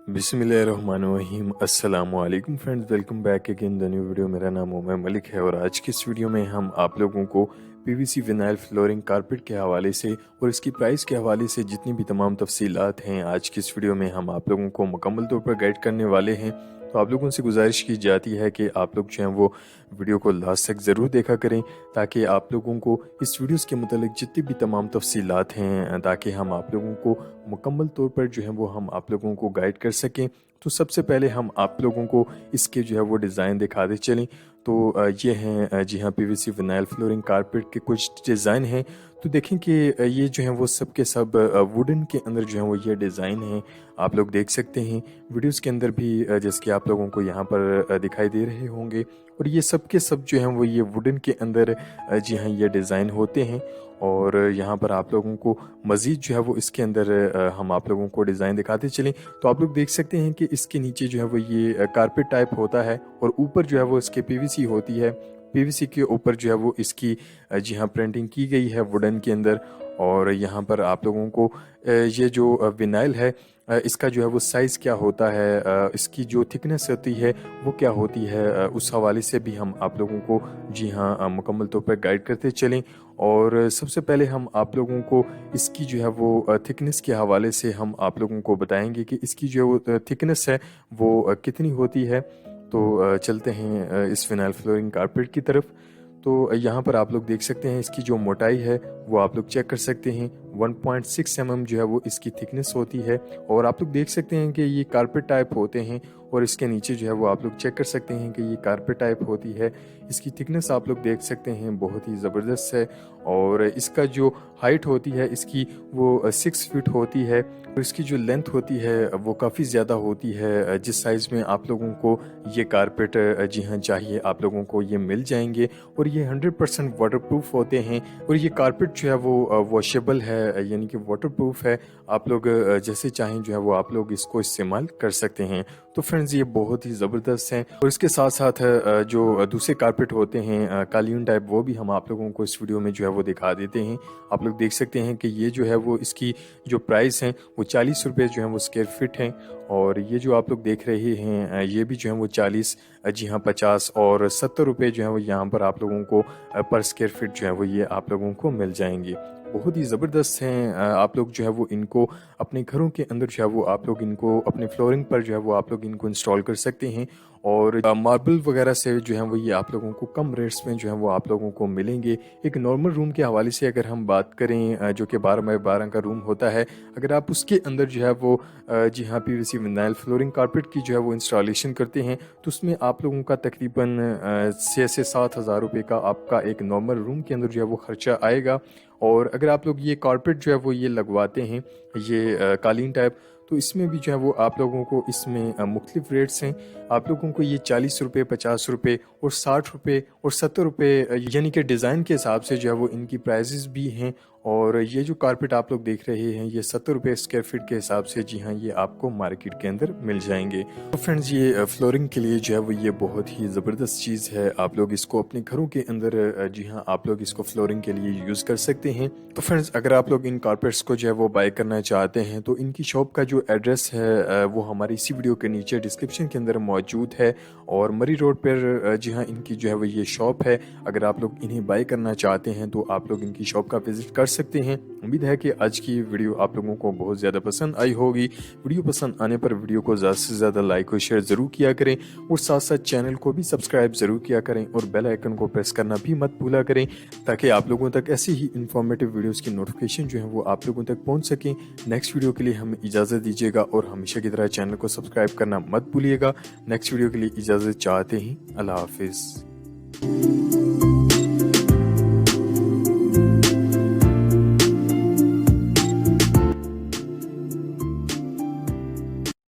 बिस्मिल्लाहिर्रहमानिर्रहीम अस्सलाम वालेकुम friends, welcome back again the new video. मेरा नाम उमर मलिक है और आज की इस वीडियो में हम आप लोगों को पीवीसी विनाइल फ्लोरिंग कारपेट के हवाले से और इसकी प्राइस के हवाले से जितनी भी तमाम तफसीलात हैं आज की इस वीडियो में हम आप लोगों को मुकम्मल तौर पर गाइड करने वाले हैं। तो आप लोगों से गुजारिश की जाती है कि आप लोग जो हैं वो वीडियो को लास्ट तक ज़रूर देखा करें ताकि आप लोगों को इस वीडियोस के मतलब जितनी भी तमाम तफसीलात हैं ताकि हम आप लोगों को मुकम्मल तौर पर जो है वो हम आप लोगों को गाइड कर सकें। तो सबसे पहले हम आप लोगों को इसके जो है वो डिज़ाइन दिखाते चलें। तो ये हैं जी हाँ पीवीसी विनाइल फ्लोरिंग कारपेट के कुछ डिज़ाइन हैं। तो देखें कि ये जो है वो सब के सब वुडन के अंदर जो है वो ये डिज़ाइन हैं, आप लोग देख सकते हैं वीडियोस के अंदर भी जैसे कि आप लोगों को यहाँ पर दिखाई दे रहे होंगे। और ये सब के सब जो हैं वो ये वुडन के अंदर जी हाँ ये डिज़ाइन होते हैं। और यहाँ पर आप लोगों को मज़ीद जो है वो इसके अंदर हम आप लोगों को डिज़ाइन दिखाते चलें। तो आप लोग देख सकते हैं कि इसके नीचे जो है वो ये कारपेट टाइप होता है और ऊपर जो है वो इसके पीवीसी होती है। पीवीसी के ऊपर जो है वो इसकी जी हाँ प्रिंटिंग की गई है वुडन के अंदर। और यहाँ पर आप लोगों को ये जो विनाइल है इसका जो है वो साइज़ क्या होता है, इसकी जो थिकनेस होती है वो क्या होती है, उस हवाले से भी हम आप लोगों को जी हाँ मुकम्मल तौर पर गाइड करते चलें। और सबसे पहले हम आप लोगों को इसकी जो है वो थिकनेस के हवाले से हम आप लोगों को बताएंगे कि इसकी जो थिकनेस है वो कितनी होती है। तो चलते हैं इस विनाइल फ्लोरिंग कारपेट की तरफ। तो यहाँ पर आप लोग देख सकते हैं इसकी जो मोटाई है वो आप लोग चेक कर सकते हैं 1.6 mm जो है वो इसकी थिकनेस होती है। और आप लोग देख सकते हैं कि ये कारपेट टाइप होते हैं और इसके नीचे जो है वो आप लोग चेक कर सकते हैं कि ये कारपेट टाइप होती है। इसकी थिकनेस आप लोग देख सकते हैं बहुत ही ज़बरदस्त है। और इसका जो हाइट होती है इसकी वो 6 फीट होती है और इसकी जो लेंथ होती है वो काफ़ी ज़्यादा होती है। जिस साइज़ में आप लोगों को ये कारपेट जी हाँ चाहिए आप लोगों को ये मिल जाएंगे। और ये 100% वाटरप्रूफ होते हैं और ये कारपेट जो है वो वॉशेबल है यानी कि वाटरप्रूफ है। आप लोग जैसे चाहें जो है वो आप लोग इसको इस्तेमाल कर सकते हैं। तो फ्रेंड्स ये बहुत ही ज़बरदस्त हैं। और इसके साथ साथ जो दूसरे कारपेट होते हैं कालीन टाइप वो भी हम आप लोगों को इस वीडियो में जो है वो दिखा देते हैं। आप लोग देख सकते हैं कि ये जो है वो इसकी जो प्राइस है वो 40 रुपये जो है वो स्क्वायर फिट हैं। और ये जो आप लोग देख रहे हैं ये भी जो है वो 40 जी हाँ 50 और 70 रुपये जो है वो यहाँ पर आप लोगों को पर स्क्वायर फिट जो है वो ये आप लोगों को मिल जाएंगे। बहुत ही ज़बरदस्त हैं। आप लोग जो है वो इनको अपने घरों के अंदर जो है वो आप लोग इनको अपने फ्लोरिंग पर जो है वो आप लोग इनको इंस्टॉल कर सकते हैं। और मार्बल वगैरह से जो है वो ये आप लोगों को कम रेट्स में जो है वो आप लोगों को मिलेंगे। एक नॉर्मल रूम के हवाले से अगर हम बात करें जो कि 12x12 का रूम होता है, अगर आप उसके अंदर जो है वो जी हाँ पीवीसी विनाइल फ्लोरिंग कारपेट की जो है वो इंस्टॉलेशन करते हैं तो उसमें आप लोगों का तकरीबन 6 से 7 हज़ार रुपये का आपका एक नॉर्मल रूम के अंदर जो है वो खर्चा आएगा। और अगर आप लोग ये कारपेट जो है वो ये लगवाते हैं ये कालीन टाइप तो इसमें भी जो है वो आप लोगों को इसमें मुख्तलिफ रेट्स हैं। आप लोगों को ये 40 रुपये 50 रुपये और 60 रुपये और 70 रुपये यानी कि डिज़ाइन के हिसाब से जो है वो इनकी प्राइजेस भी हैं। और ये जो कारपेट आप लोग देख रहे हैं ये 70 रुपये स्क्वायर फीट के हिसाब से जी हाँ ये आपको मार्केट के अंदर मिल जाएंगे। तो फ्रेंड्स ये फ्लोरिंग के लिए जो है वो ये बहुत ही ज़बरदस्त चीज़ है। आप लोग इसको अपने घरों के अंदर जी हाँ आप लोग इसको फ्लोरिंग के लिए यूज़ कर सकते हैं। तो फ्रेंड्स अगर आप लोग इन कारपेट्स को जो है वो बाय करना चाहते हैं तो इनकी शॉप का जो एड्रेस है वो हमारी इसी वीडियो के नीचे डिस्क्रिप्शन के अंदर मौजूद है। और मरी रोड पर जी हाँ इनकी जो है वो ये शॉप है। अगर आप लोग इन्हें बाय करना चाहते हैं तो आप लोग इनकी शॉप का विजिट कर सकते हैं। उम्मीद है कि आज की वीडियो आप लोगों को बहुत ज़्यादा पसंद आई होगी। वीडियो पसंद आने पर वीडियो को ज़्यादा से ज़्यादा लाइक और शेयर ज़रूर किया करें और साथ साथ चैनल को भी सब्सक्राइब ज़रूर किया करें और बेल आइकन को प्रेस करना भी मत भूला करें ताकि आप लोगों तक ऐसी ही इंफॉर्मेटिव वीडियोस की नोटिफिकेशन जो है वो आप लोगों तक पहुंच सकें। नेक्स्ट वीडियो के लिए हमें इजाज़त दीजिएगा और हमेशा की तरह चैनल को सब्सक्राइब करना मत भूलिएगा। नेक्स्ट वीडियो के लिए इजाज़त चाहते हैं। अल्लाह हाफिज़।